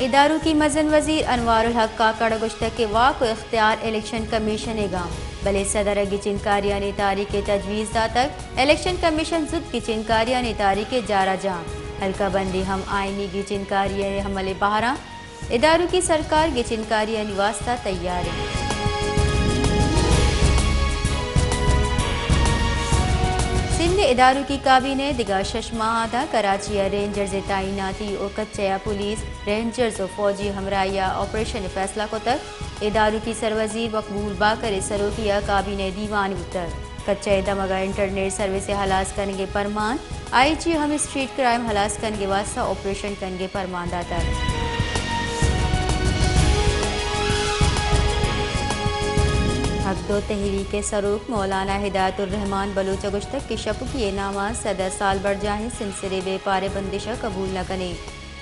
اداروں کی مزن وزیر انوار الحق کا کڑگشتہ کے واق و اختیار الیکشن کمیشن گام بلے صدر کی چنکاریانی تاریخ تجویز دا تک الیکشن کمیشن زد کی چنکاریانی تاریخ جارہ جہاں حلقہ بندی ہم آئینی کی چنکاریانی حملے بہراں اداروں کی سرکار کی چنکاریانی واسطہ تیار ہے۔ سندھ اداروں کی کابینہ دگا شش ماہ دا کراچی رینجرز تعیناتی اور کچیا پولیس رینجرز و فوجی ہمراہیہ آپریشن فیصلہ کو تک اداروں کی سروزیر مقبول باکر سروکیہ کابینہ دیوان اتر کچے دمگا انٹرنیٹ سروس ہلاس کنگے پرمان آئی جی ہم اسٹریٹ کرائم ہلاس کنگے واسطہ آپریشن کنگے پرمان داتا حق دو تحریک سروک مولانا ہدایت الرحمان بلوچ گشتک کی شپ کی نامہ صدر سال بڑھ جاہیں سلسلے بے پارے بندشہ قبول نہ کنے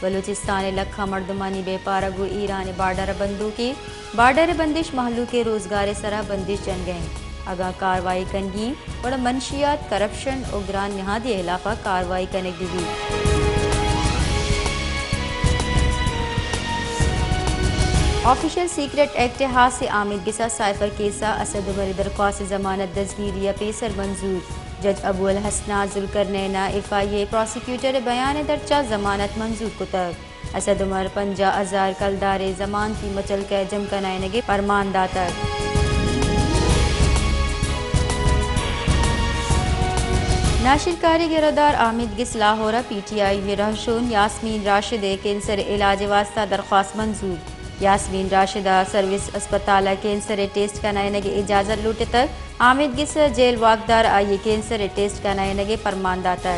بلوچستان لکھا مردمانی بے پارہ گو ایران بارڈر بندو کی بارڈر بندش محلو کے روزگار سرا بندش جن گئیں اگاں کاروائی کنگی اور منشیات کرپشن اور گران نہادی خلافہ کاروائی king the official secret act ہاس عامد گسا سائفر کیسا اسد عمر درخواست ضمانت دستگیری پیسر منظور جج ابو الحسنہ ذوالقرنین ایف آئی اے پروسیکیوٹر بیان درچہ ضمانت منظور کتب اسد عمر 50,000 کلدار زمان کی مچل کے جم کنائنگے پرمان داتر ناشر کاری گردار عامد گس لاہورہ پی ٹی آئی میں رہشون یاسمین راشد کینسر علاج واسطہ درخواست منظور یاسمین راشدہ سروس اسپتال کینسر ٹیسٹ کنائنگے اجازت لوٹ تک عامد گس جیل واقدار آئیے کینسر ٹیسٹ کنائنگے پرمان داتا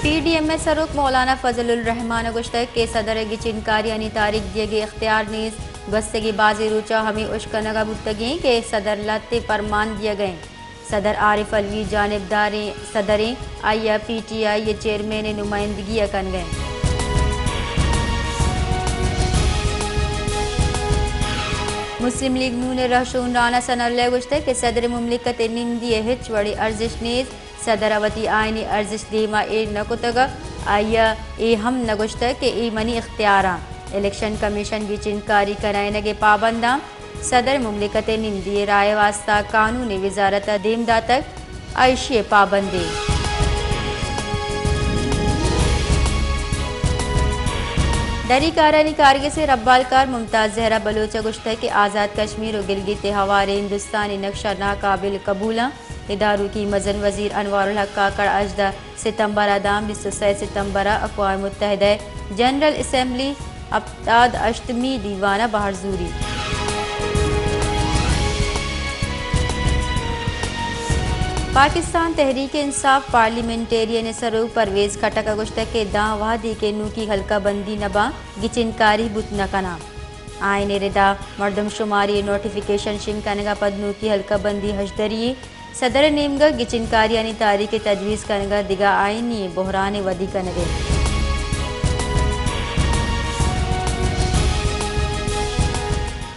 پی ڈی ایم سروک مولانا فضل الرحمان گشتک کے صدر کی چنکاریانی تاریخ دیے گئے اختیار نیز گستگی بازی روچا ہمیں اشکنگا بتگیں کہ صدر لتے پرمان دیا گئے صدر عارف الوی جانبداریں صدریں آئی پی ٹی آئی چیئرمین نمائندگی کن گئے مسلم لیگ نون رہشون رانا ثناءاللہ گشتہ کہ صدر مملکت نمدی ہچ وڑی ارزش نیز صدر اوتی آئینی ارزش دیما اے نکتگا آئی اے ہم نگشتہ کہ ای منی اختیاراں الیکشن کمیشن کی چنکاری کرائنگے پابنداں صدر مملکت نمدی رائے واسطہ قانون وزارت دیمدہ تک عائشی پابندی دری کارانی کارگے سے ربالکار ممتاز زہرہ بلوچ گشتہ کے آزاد کشمیر و گلگت ہوار ہندوستانی نقشہ ناقابل قبولاں اداروں کی مزن وزیر انوار الحق کا کڑ اجدہ ستمبر دام 26 ستمبر اقوام متحدہ جنرل اسمبلی ابتاد اشتمی دیوانہ بہر زوری پاکستان تحریک انصاف پارلیمنٹیرین سروک پرویز کھٹک گشتہ کے داں وحدی کے نو کی حلقہ بندی نبا گچنکاری بت نکنا آئین ردا مردم شماری نوٹیفیکیشن شنکنگا پدنو کی حلقہ بندی ہشدری صدر نیمگا گچنکاریانی تاریخ تجویز کنگا دگا آئینی بحران ودی کنگے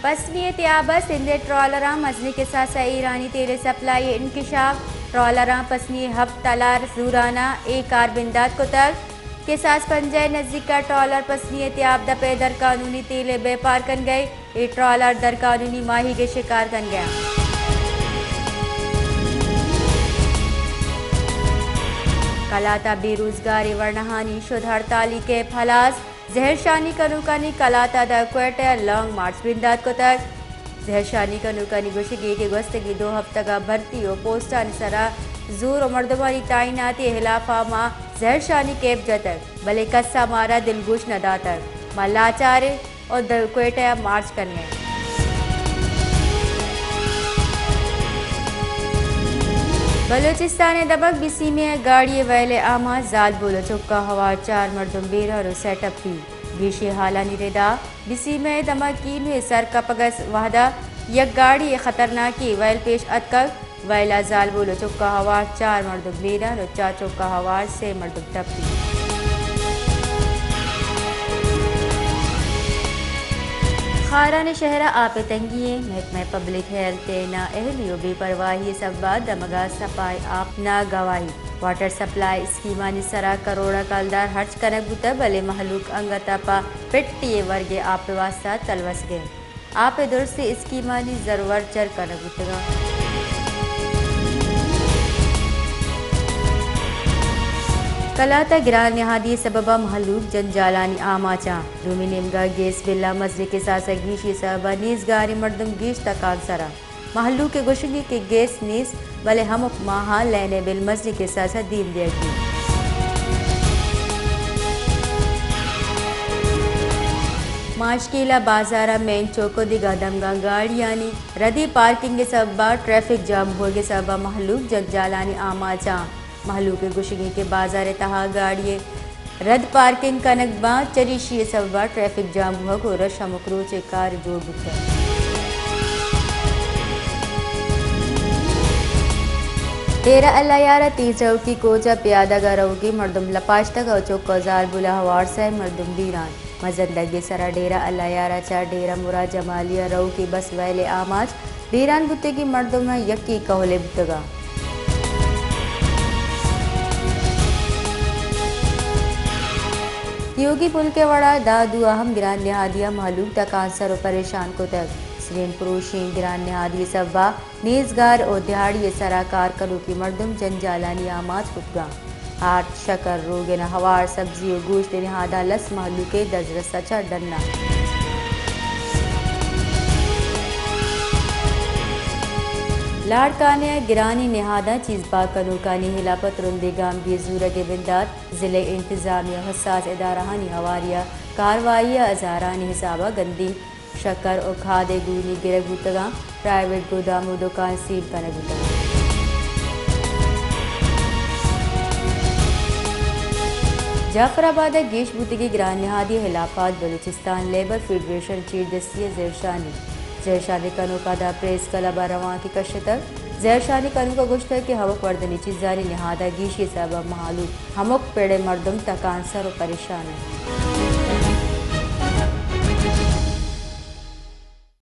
پسمی اتیابہ سندھ ٹرالراں مزنی کے ساتھ ایرانی تیل سپلائی انکشاف ٹرالراں پسمی ہفت تلار زورانہ ایک کاربندات کو تک کے ساس پنجے نزدیک کا ٹرالر پسمی اتیاب دپے در قانونی تیل بے پار کن گئے یہ ٹرالر در قانونی ماہی کے شکار کن گیا کلاتا بے روزگاری ورنہانی شد ہڑتالی کے پھلاس زہرشانی کنوکانی کلاتا دا کوئٹہ لانگ مارچ بندات کو تک زہرشانی کنوکانی گوشگی کے گوستگی 2 ہفتہ کا بھرتی و پوسٹان سرا زور و مردمانی تعیناتی خلافہ ماں زہرشانی کیپ جتک بلے کسا مارا دلگوش نداتک ماں لاچارے اور دا کوئٹہ مارچ کرنے بلوچستان دبک بسی میں گاڑی ویل آما زال بولو چکا ہوا 4 مردم بیرہ رو سیٹ اپ کی بیشی حالانی ردا بسی میں دمکین سر کپگس وحدہ یک گاڑی خطرناکی ویل پیش اتکک ویلا زال بولو چکا ہوا 4 مردم بیرہ رو 4 چکا ہوا 3 مردم ٹپی خاران شہرہ آپ تنگیے محکمہ پبلک ہیلتھ نا اہلی و بے پرواہی سبب دمگا صفائی آپ نا گواہی واٹر سپلائی اسکیمانی سرا کروڑا کالدار ہرچ کنک بوتا بلے محلوق انگتا پا پٹی ورگے آپ واسطہ تلوس گئے آپ درستی اسکیمانی ضرور چر کنک بوتا کلاتا گران نہادی سببا محلوق جنجالانی آماچاں رومی نمگا گیس بلا مزے کے ساسا گیشی سببا نیز گاری مردم گیش تکان سرا محلوق کے گوشگی کے گیس نیز بلے ہمک ماہا لینے بل مزے کے ساسا دین دیا گی ماشکیلا بازارہ مین چوکو دیگا دمگا گاڑیانی ردی پارکنگ کے سببا ٹریفک جام ہوگے سببا محلوق جنجالانی آماچاں محلوق گوشگی کے بازار تہا گاڑی رد پارکنگ کنک با چریشی سببا ٹریفک جام ہوا کو رش مکروچ کار جوڑ بکتا ڈیرہ اللہ یارہ تیسرو کی کوچا پیادہ گا روگی مردم لپاشتا گا چوک کوزار بلا ہوار سے مردم بیران مزندگی سرا ڈیرہ اللہ یارہ چا ڈیرہ مرا جمالیہ رو کی بس ویلے آماج بیران بتے کی مردم یکی کہولے بتگا یوگی پل کے وڑا دادو اہم گران نہادیہ محلوق تا کانسر و پریشان کو تک سرین پروشین گران نہادی سبا نیزگار اور دہاڑی سرا کارکنوں کی مردم جنجالانی آماز خودگاں ہارٹ شکر روگن ہوار سبزی و گوشت نہادا لس محلوق دزر سچا ڈننا لاڑکانے گرانی نہادہ چیز باکنو کانی ہلاپت رندے گام گی زورگ بندات ضلع انتظامیہ حساس ادارہانی ہواریہ کاروائیہ ازارانی حسابہ گندی شکر اور کھادے گونی گرگ بوتگاں پرائیویٹ گودام و دکان سیل کنگ بوتگاں جعفر آباد گیش بوتگی گران نہادی خلافات بلوچستان لیبر فیڈریشن چیف دستی زیرشانی کنو کا دا پریس کلب رواں کی کشتک زیرشانی کنو کا گوشت ہے کہ ہمک وردنی چیزانی نہادہ گیشی سبب محلوق ہمک پیڑے مردم تکان سر و پریشان ہے